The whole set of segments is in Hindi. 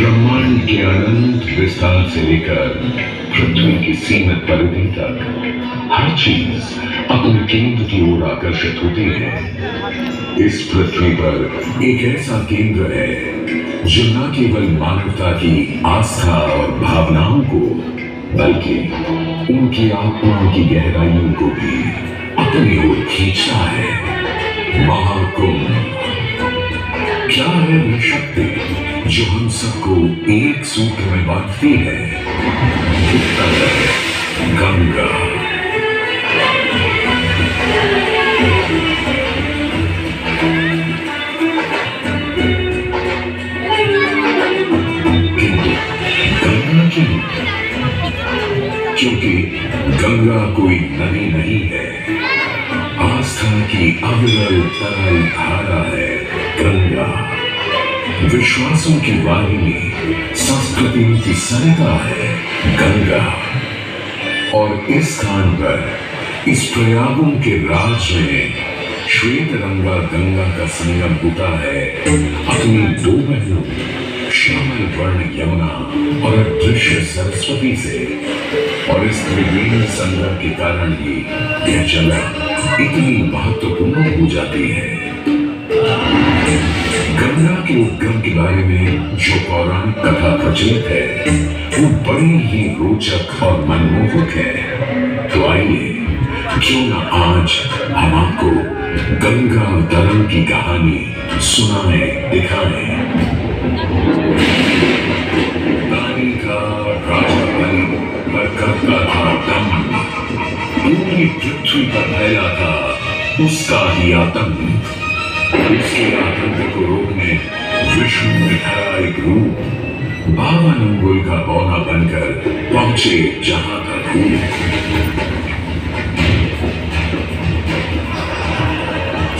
ब्रह्मांड के अनंत विस्तार से लेकर पृथ्वी की सीमित परिधि तक हर चीज अपने केंद्र की ओर आकर्षित होती है। इस पृथ्वी पर एक ऐसा केंद्र है जो न केवल मानवता की आस्था और भावनाओं को बल्कि उनकी आत्माओं की गहराइयों को भी अपनी ओर खींचता है। महाकुंभ क्या है वह शक्ति जो हम सबको एक सूत्र में बांधती है? उत्तर है गंगा। किंतु गंगा क्यों? क्योंकि गंगा कोई नदी नहीं है, आस्था की अविरल तरल धारा है गंगा। विश्वासों की वाहिनी, संस्कृतियों की सरिता है गंगा। और इस स्थान पर इस प्रयागों के राज में श्वेत रंगा गंगा का संगम होता है अपनी दो बहनों श्यामल वर्ण यमुना और अदृश्य सरस्वती से। और इस त्रिवेणी संगम के कारण ही यह जगह इतनी महत्वपूर्ण हो जाती है। गंगा के उद्गम के बारे में जो पौराणिक कथा प्रचलित है वो बड़ी ही रोचक और मनमोहक है। तो आइए क्यों न आज हम आपको गंगा अवतरण की कहानी सुनाए दिखाएं। रानी का राजा बलि पर करता था दम, पूरी पृथ्वी पर फैला था उसका ही आतंक। उसके आतंक को रोकने विष्णु ने धरा एक रूप, 52 अंगुल का बौना बनकर पहुंचे जहां था धूप।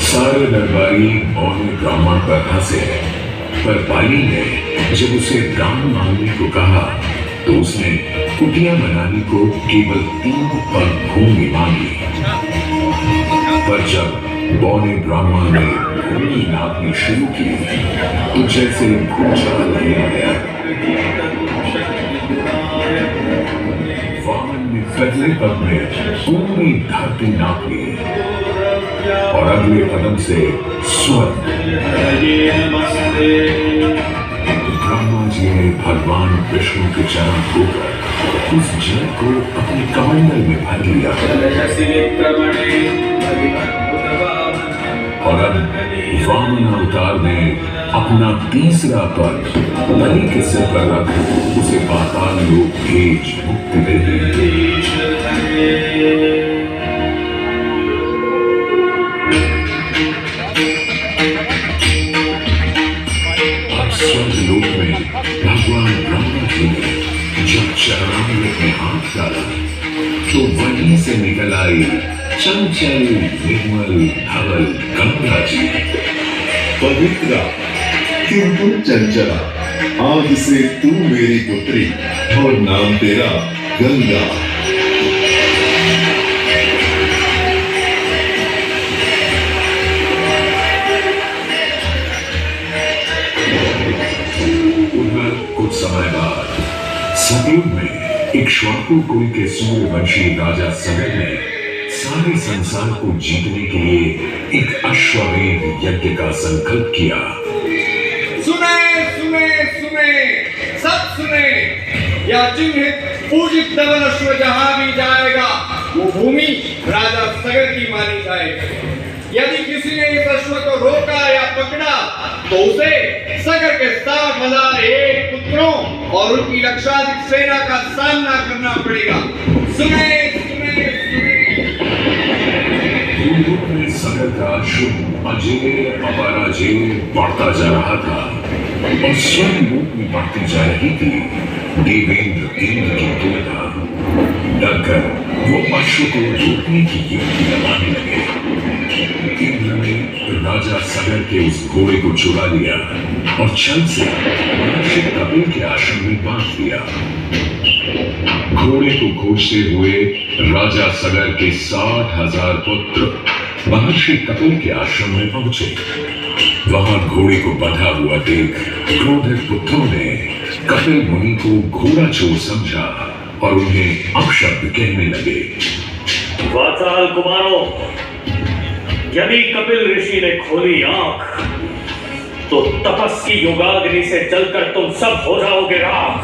सारे दरबारी बौने ब्राह्मण पर हंसे, पर बाली ने जब उसे दान मांगने को कहा तो उसने कुटिया बनाने को केवल 3 पग भूमि मांगी। पर जब बौने ब्राह्मण ने भूमि नापनी शुरू की तो जैसे भूचाल लिया गया। वामन ने पहले पग में पूरी धरती नाप ली और अगले कदम से स्वर्ग। ब्रह्मा जी ने भगवान विष्णु के चरण धोकर उस जल को अपने कमंडल में भर लिया और अब वामन अवतार ने अपना तीसरा पग बलि के सिर पर रख उसे पाताल लोक भेज मुक्ति दे दी। अब स्वर्ग लोक में भगवान ब्रह्मा जी ने जब चरणामृत में हाथ डाला तो वहीं से निकल आई चंचल निर्मल धवल गंगा जी। पवित्रा किंतु चंचला, आज से तू मेरी पुत्री और नाम तेरा गंगा। कुछ समय बाद सतयुग में इक्ष्वाकु कुल के सूर्यवंशी राजा सगर ने सारे संसार को जीतने के लिए एक अश्वमेध यज्ञ का संकल्प किया। सुने सुने सुने सब सुने, यह चिन्हित पूजित धवल अश्व जहां भी जाएगा वो भूमि राजा सगर की मानी जाएगी। यदि किसी ने इस अश्व को रोका या पकड़ा तो उसे सगर के 60,001 पुत्रों और उनकी लक्षाधिक सेना का सामना करना पड़ेगा। सुने सुने सुने। में सगर का शुभ अजय अपराजय बढ़ता जा रहा था और स्वयं लोक में बढ़ती जा रही थी। देवेंद्र इंद्र की दुविधा डरकर वो अश्व को रोकने की युक्ति लगाने लगे। इंद्र ने राजा सगर के उस घोड़े को चुरा लिया और छल से महर्षि कपिल के आश्रम में बांध दिया। घोड़े को खोजते हुए राजा सगर के 60,000 पुत्र महर्षि कपिल के आश्रम में पहुंचे। वहां घोड़े को बंधा हुआ देख क्रोधित पुत्रों ने कपिल मुनि को घोड़ा चोर समझा और उन्हें अपशब्द कहने लगे। वाचाल कुमारों, यदि कपिल ऋषि ने खोली आंख तो तपस्वी योगाग्नि से जलकर तुम सब हो जाओगे राख।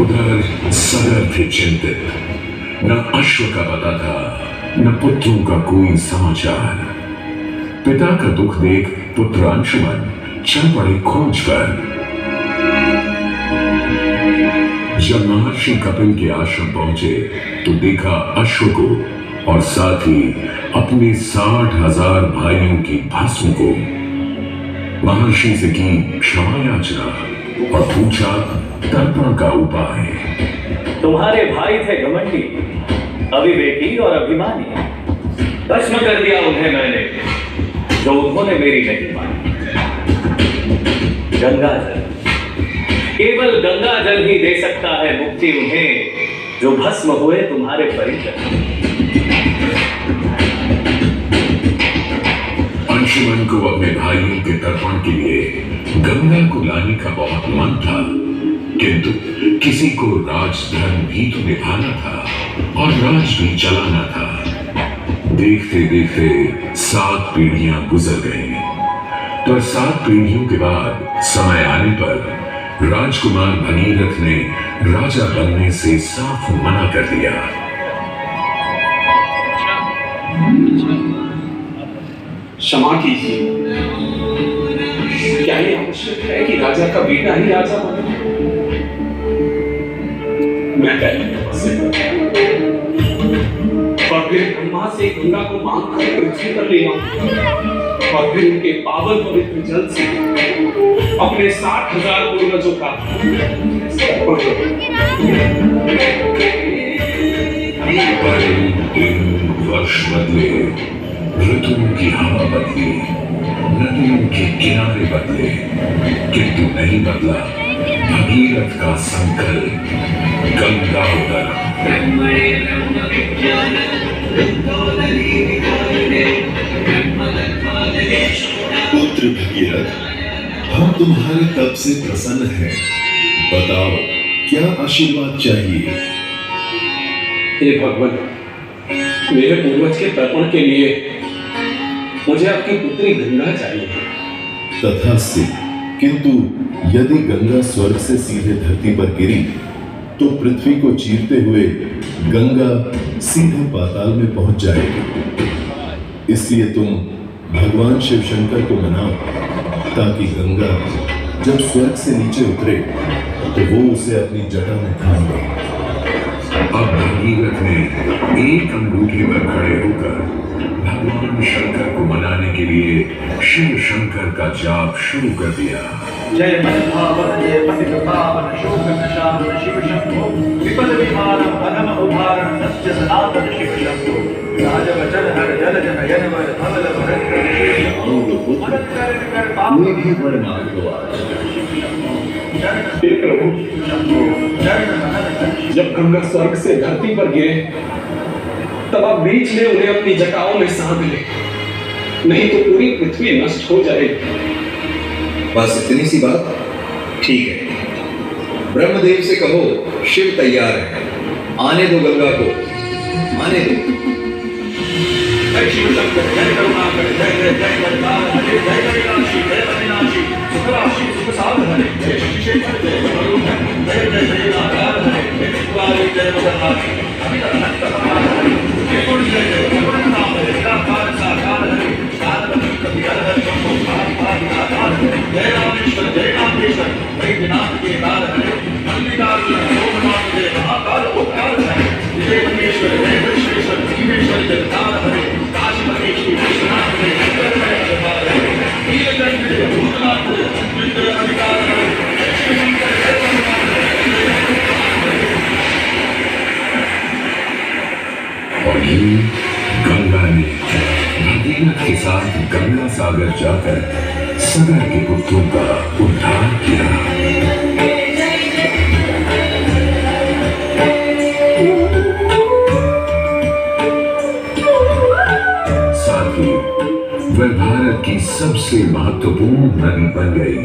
उधर सगर थे चिंतित, न अश्व का पता था न पुत्रों का कोई समाचार। पिता का दुख देख पुत्र अंशुमन चल पड़े खोज कर। जब महर्षि कपिल के आश्रम पहुंचे तो देखा अश्व को और साथ ही अपने 60,000 भाइयों की भस्म को। महर्षि से की क्षमा याचना और पूछा तर्पण का उपाय। तुम्हारे भाई थे घमंडी, अविवेकी और अभिमानी। भस्म कर दिया उन्हें मैंने, जो उन्होंने मेरी नहीं मानी। गंगा जल, केवल गंगा जल ही दे सकता है मुक्ति उन्हें, जो भस्म हुए तुम्हारे परिजन। अंशुमन को अपने भाइयों के तर्पण के लिए गंगा को लाने का बहुत मन था, किंतु किसी को राजधर्म भी तो निभाना था और राज भी चलाना था। देखते देखते 7 पीढ़ियां गुजर गईं, पर 7 पीढ़ियों के बाद समय आने पर राजकुमार भगीरथ ने राजा बनने से साफ मना कर दिया। क्षमा कीजिए, क्या ये आवश्यक है कि राजा का बेटा ही राजा बने? मैं और फिर ब्रह्मा से गंगा को मांग कर पृथ्वी पर ले आऊं और फिर उनके पावन पवित्र जल से अपने 60,000 पूर्वजों का वर्ष बदले, ऋतुओं की हवा बदली, नदियों के किनारे बदले, किंतु नहीं बदला भगीरथ का संकल्प। गंगा उतर। पुत्र भगीरथ, हम तुम्हारे तप से प्रसन्न हैं। बताओ क्या आशीर्वाद चाहिए? हे भगवान, मेरे पूर्वज के तर्पण के लिए मुझे आपकी पुत्री गंगा चाहिए। तथास्तु, किंतु यदि गंगा स्वर्ग से सीधे धरती पर गिरी तो पृथ्वी को चीरते हुए गंगा सीधे पाताल में पहुंच जाएगी। इसलिए तुम भगवान शिव शंकर को मनाओ, ताकि गंगा जब स्वर्ग से नीचे उतरे तो वो उसे अपनी जटा में थाम ले। अब भगीरथ ने एक अंगूठे पर खड़े होकर भगवान शंकर को मनाने के लिए शिव शंकर का जाप शुरू कर दिया। जय मन्भावन जय पतितपावन शोकनाशावन शिव शंभो विपद विहारम अनम उद्धारण सत्य सनातन शिव शंभो राजवचन हर जल जन यन वर धवल भरत कोई भी वर मांग लो आज। हे प्रभु, जब गंगा स्वर्ग से धरती पर गिरे तब आप बीच में उन्हें अपनी जटाओं में साध ले, नहीं तो पूरी पृथ्वी नष्ट हो जाएगी। बस इतनी सी बात? ठीक है, ब्रह्मदेव से कहो शिव तैयार है, आने दो गंगा को, आने दो। जय शिव शंकर जय करुणाकर जय जय जय जयकार हरे जय कविनाशी जय अविनाशी सुख राशि सुख साध हरे जय शेखर जय करुण जय जय जय आकार हरे जय शिवाय जय मदनारी अमित हरे जय गुण जय जय गुण नाम हरे निराकार साकार हरे साधन कभी हर हर शंभो आकार जय रामेश्वर जय नामेश्वर वैद्यनाथ के काल हरे मल्लिकार्जुन सोमनाथ जय महाकाल ओंकार हरे जय महेश्वर जय विश्वेश्वर जीवेश्वर जगतार हरे काशीपति श्री विश्वनाथ जय शंकर जय जयकार हरे नीलकंठ जय भूतनाथ जय अधिकार हरे जय शंकर जय भगवान और यूं गंगा ने भगीरथ के साथ गंगा सागर जाकर सगर के पुत्रों का उद्धार किया। सबसे महत्वपूर्ण नदी बन गई,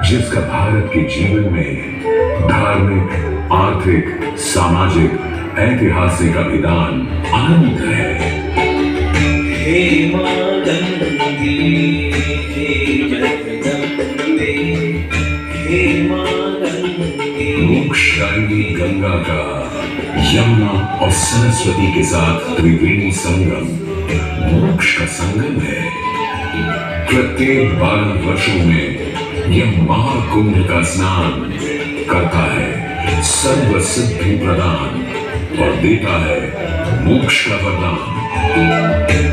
जिसका भारत के जीवन में धार्मिक, आर्थिक, सामाजिक, ऐतिहासिक अभिदान अनंत है। हे मां गंगे, हे जगदम्बे, हे मां गंगे। मोक्षदायिनी गंगा का यमुना और सरस्वती के साथ त्रिवेणी संगम मोक्ष का संगम है। प्रत्येक 12 वर्षों में यह महाकुंभ का स्नान करता है सर्व सिद्धि प्रदान और देता है मोक्ष का वरदान।